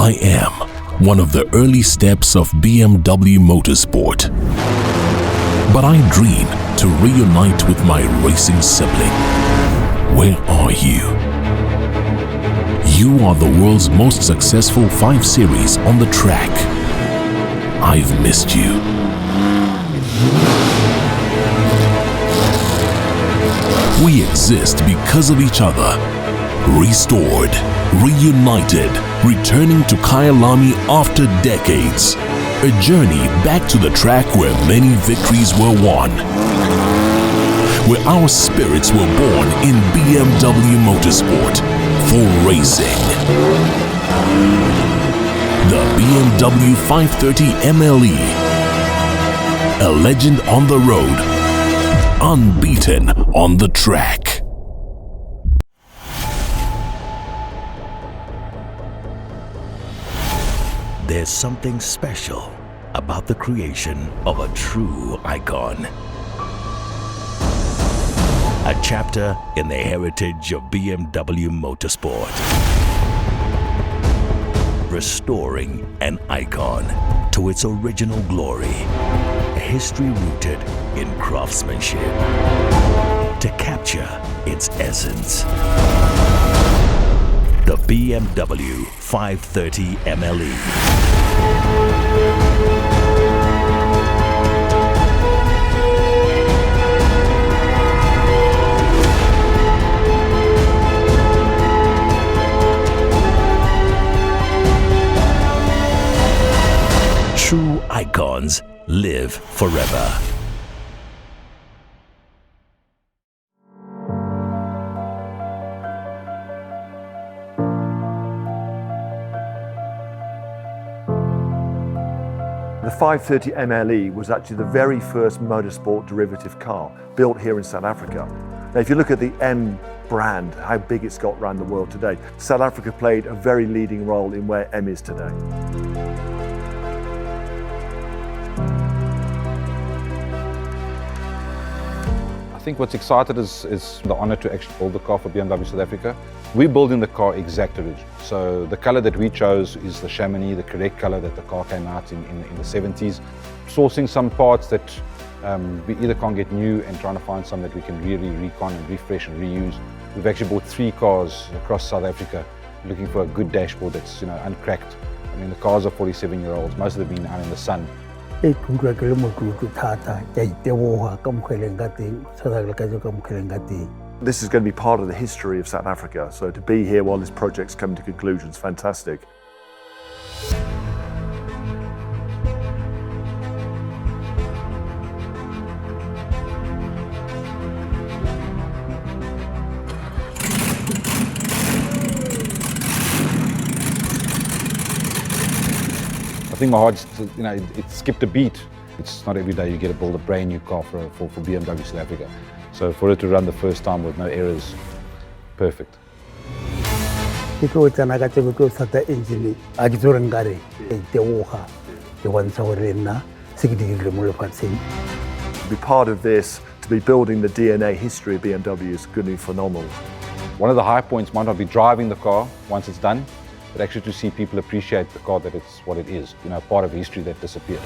I am one of the early steps of BMW Motorsport. But I dream to reunite with my racing sibling. Where are you? You are the world's most successful 5 Series on the track. I've missed you. We exist because of each other. Restored, reunited, returning to Kyalami after decades. A journey back to the track where many victories were won. Where our spirits were born in BMW Motorsport for racing. The BMW 530 MLE. A legend on the road, unbeaten on the track. There's something special about the creation of a true icon. A chapter in the heritage of BMW Motorsport. Restoring an icon to its original glory. A history rooted in craftsmanship. To capture its essence. The BMW 530 MLE. True icons live forever. The 530 MLE was actually the very first motorsport derivative car built here in South Africa. Now, if you look at the M brand, how big it's got around the world today, South Africa played a very leading role in where M is today. I think what's excited is the honor to actually build the car for BMW South Africa. We're building the car exact original. So the color that we chose is the Chamonix, the correct color that the car came out in the 70s. Sourcing some parts that we either can't get new and trying to find some that we can really recon and refresh and reuse. We've actually bought 3 cars across South Africa looking for a good dashboard that's uncracked. I mean, the cars are 47-year-olds, most of them been out in the sun. This is going to be part of the history of South Africa, so to be here while this project's coming to conclusion is fantastic. I think my heart, it skipped a beat. It's not every day you get to build a brand new car for BMW South Africa. So for it to run the first time with no errors, perfect. Be part of this, to be building the DNA history of BMW is going to be phenomenal. One of the high points might not be driving the car once it's done, but actually to see people appreciate the car that it's what it is, part of history that disappeared.